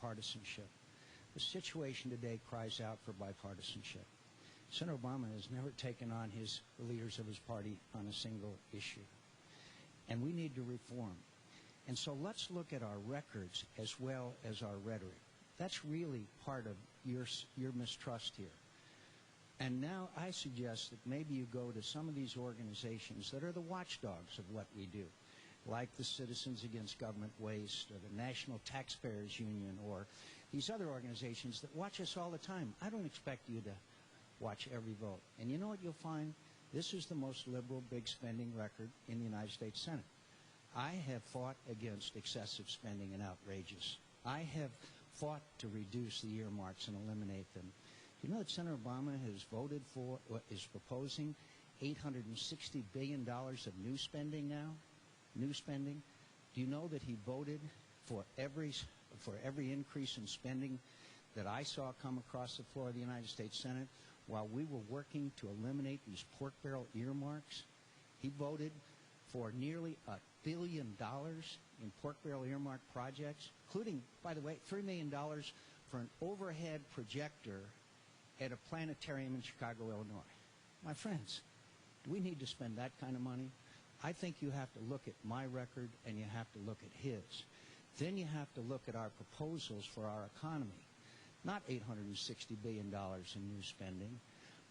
bipartisanship. The situation today cries out for bipartisanship. Senator Obama has never taken on the leaders of his party on a single issue. And we need to reform. And so let's look at our records as well as our rhetoric. That's really part of your mistrust here. And now I suggest that maybe you go to some of these organizations that are the watchdogs of what we do, like the Citizens Against Government Waste or the National Taxpayers Union or these other organizations that watch us all the time. I don't expect you to watch every vote. And you know what you'll find? This is the most liberal big spending record in the United States Senate. I have fought against excessive spending and outrageous. I have fought to reduce the earmarks and eliminate them. Do you know that Senator Obama has voted for, is proposing $860 billion of new spending now? New spending. Do you know that he voted for every increase in spending that I saw come across the floor of the United States Senate while we were working to eliminate these pork barrel earmarks? He voted for nearly $1 billion in pork barrel earmark projects, including, by the way, $3 million for an overhead projector at a planetarium in Chicago, Illinois. My friends, do we need to spend that kind of money? I think you have to look at my record and you have to look at his. Then you have to look at our proposals for our economy. Not $860 billion in new spending,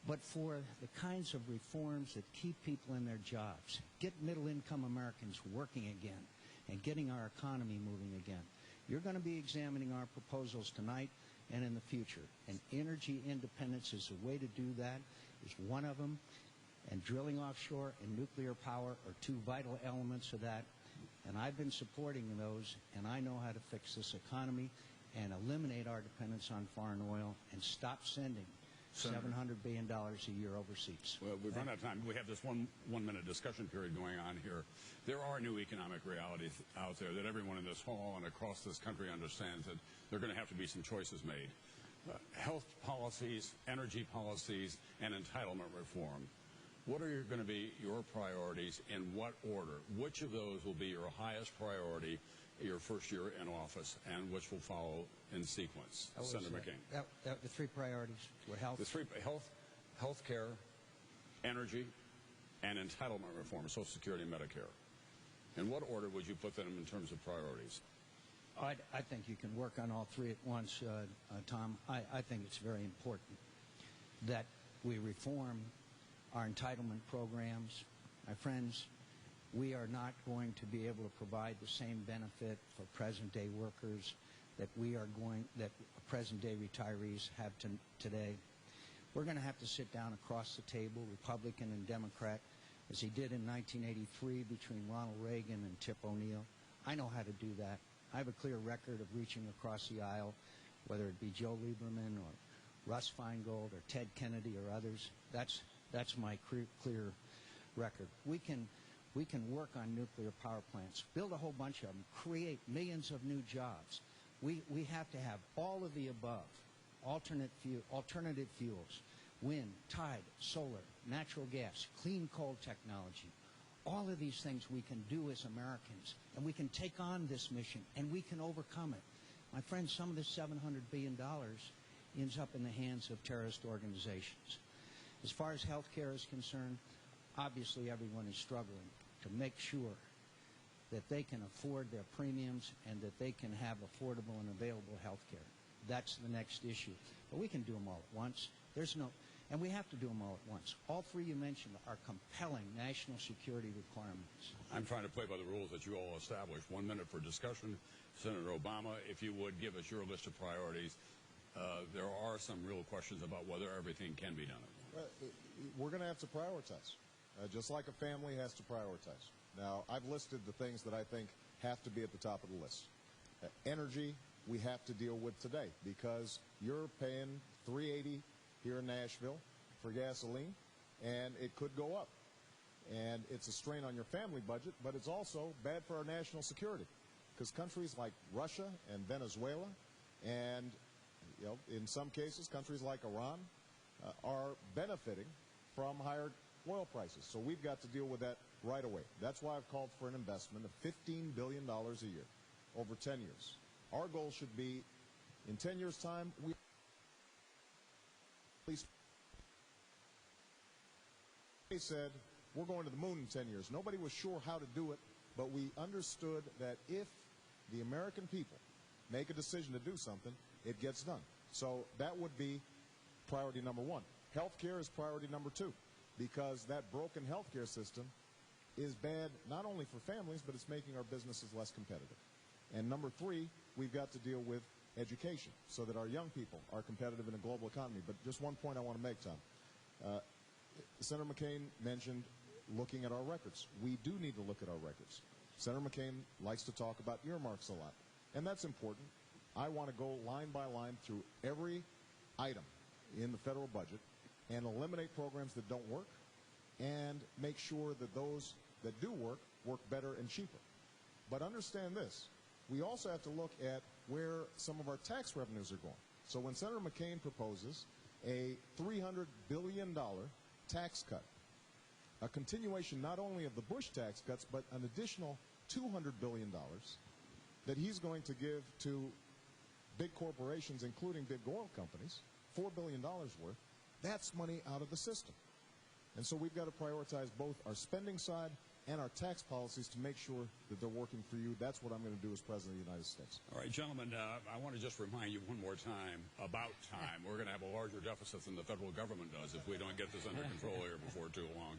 but for the kinds of reforms that keep people in their jobs, get middle-income Americans working again, and getting our economy moving again. You're going to be examining our proposals tonight and in the future. And energy independence is a way to do that, is one of them. And drilling offshore and nuclear power are two vital elements of that. And I've been supporting those, and I know how to fix this economy and eliminate our dependence on foreign oil and stop sending $700 billion a year overseas. Well, we've run out of time. We have this one-minute discussion period going on here. There are new economic realities out there that everyone in this hall and across this country understands that there are going to have to be some choices made. Health policies, energy policies, and entitlement reform. What are going to be your priorities, in what order? Which of those will be your highest priority your first year in office, and which will follow in sequence? Senator McCain. The three priorities were health. The three: health care, energy, and entitlement reform, Social Security and Medicare. In what order would you put them in terms of priorities? I think you can work on all three at once, Tom. I think it's very important that we reform our entitlement programs. My friends, we are not going to be able to provide the same benefit for present-day workers that present-day retirees have today. We're going to have to sit down across the table, Republican and Democrat, as he did in 1983 between Ronald Reagan and Tip O'Neill. I know how to do that. I have a clear record of reaching across the aisle, whether it be Joe Lieberman or Russ Feingold or Ted Kennedy or others. That's my clear record. We can work on nuclear power plants, build a whole bunch of them, create millions of new jobs. We have to have all of the above, alternative fuels, wind, tide, solar, natural gas, clean coal technology. All of these things we can do as Americans, and we can take on this mission, and we can overcome it. My friends, some of this $700 billion ends up in the hands of terrorist organizations. As far as health care is concerned, obviously everyone is struggling to make sure that they can afford their premiums and that they can have affordable and available health care. That's the next issue. But we can do them all at once. And we have to do them all at once. All three you mentioned are compelling national security requirements. I'm trying to play by the rules that you all established. 1 minute for discussion. Senator Obama, if you would give us your list of priorities. There are some real questions about whether everything can be done. We're going to have to prioritize, just like a family has to prioritize. Now, I've listed the things that I think have to be at the top of the list. Energy, we have to deal with today because you're paying $3.80 here in Nashville for gasoline, and it could go up. And it's a strain on your family budget, but it's also bad for our national security because countries like Russia and Venezuela and in some cases, countries like Iran are benefiting from higher oil prices. So we've got to deal with that right away. That's why I've called for an investment of $15 billion a year over 10 years. Our goal should be In 10 years' time, we said, we're going to the moon in 10 years. Nobody was sure how to do it, but we understood that if the American people make a decision to do something, it gets done. So that would be priority number one. Healthcare is priority number two, because that broken healthcare system is bad not only for families, but it's making our businesses less competitive. And number three, we've got to deal with education so that our young people are competitive in a global economy. But just one point I want to make, Tom. Senator McCain mentioned looking at our records. We do need to look at our records. Senator McCain likes to talk about earmarks a lot, and that's important. I want to go line by line through every item in the federal budget and eliminate programs that don't work and make sure that those that do work better and cheaper. But understand this. We also have to look at where some of our tax revenues are going. So when Senator McCain proposes a $300 billion tax cut, a continuation not only of the Bush tax cuts, but an additional $200 billion that he's going to give to big corporations, including big oil companies, $4 billion worth, that's money out of the system. And so we've got to prioritize both our spending side and our tax policies to make sure that they're working for you. That's what I'm going to do as President of the United States. All right, gentlemen, I want to just remind you one more time, about time. We're going to have a larger deficit than the federal government does if we don't get this under control here before too long.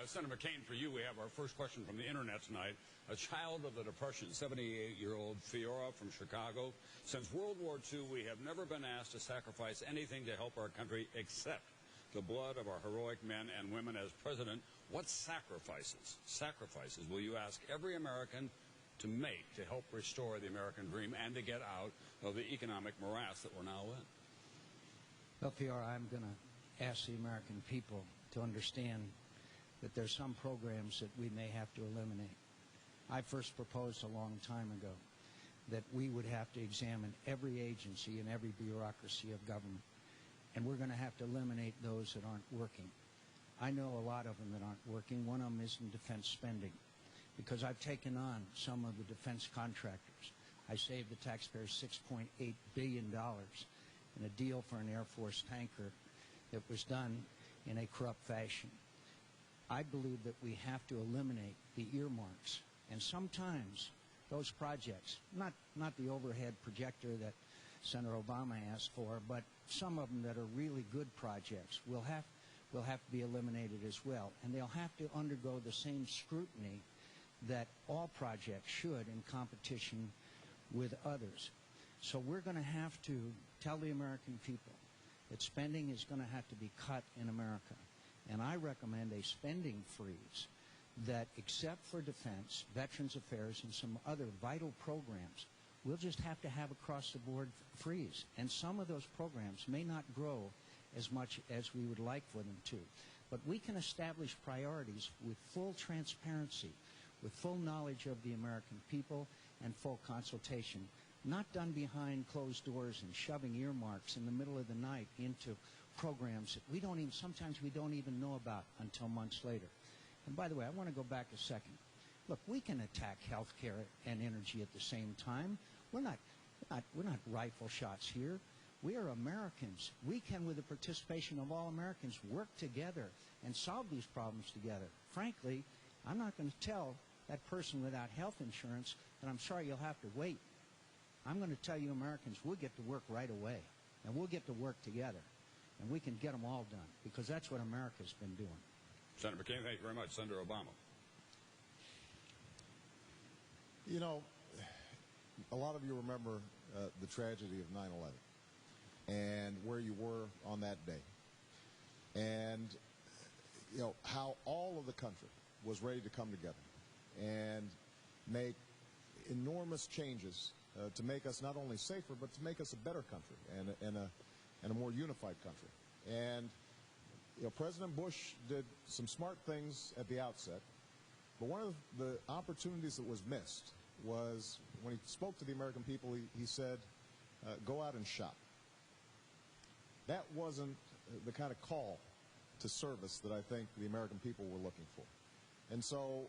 Senator McCain, for you, we have our first question from the Internet tonight. A child of the Depression, 78-year-old Fiora from Chicago. Since World War II, we have never been asked to sacrifice anything to help our country except the blood of our heroic men and women. As president, what sacrifices will you ask every American to make to help restore the American dream and to get out of the economic morass that we're now in? Well, Fiora, I'm going to ask the American people to understand that there's some programs that we may have to eliminate. I first proposed a long time ago that we would have to examine every agency and every bureaucracy of government, and we're going to have to eliminate those that aren't working. I know a lot of them that aren't working. One of them is in defense spending, because I've taken on some of the defense contractors. I saved the taxpayers $6.8 billion in a deal for an Air Force tanker that was done in a corrupt fashion. I believe that we have to eliminate the earmarks, and sometimes those projects, not the overhead projector that Senator Obama asked for, but some of them that are really good projects will have to be eliminated as well, and they'll have to undergo the same scrutiny that all projects should in competition with others. So we're going to have to tell the American people that spending is going to have to be cut in America. And I recommend a spending freeze that, except for defense, Veterans Affairs, and some other vital programs, we'll just have to have across-the-board freeze. And some of those programs may not grow as much as we would like for them to. But we can establish priorities with full transparency, with full knowledge of the American people, and full consultation, not done behind closed doors and shoving earmarks in the middle of the night into programs that sometimes we don't even know about until months later. And by the way, I want to go back a second. Look, we can attack health care and energy at the same time. We're not rifle shots here. We are Americans. We can, with the participation of all Americans, work together and solve these problems together. Frankly, I'm not going to tell that person without health insurance that I'm sorry you'll have to wait. I'm going to tell you Americans, we'll get to work right away, and we'll get to work together, and we can get them all done, because that's what America's been doing. Senator McCain, thank you very much. Senator Obama. You know, a lot of you remember the tragedy of 9/11 and where you were on that day, and you know how all of the country was ready to come together and make enormous changes to make us not only safer, but to make us a better country and a more unified country. And you know, President Bush did some smart things at the outset, but one of the opportunities that was missed was when he spoke to the American people, he said, go out and shop. That wasn't the kind of call to service that I think the American people were looking for. And so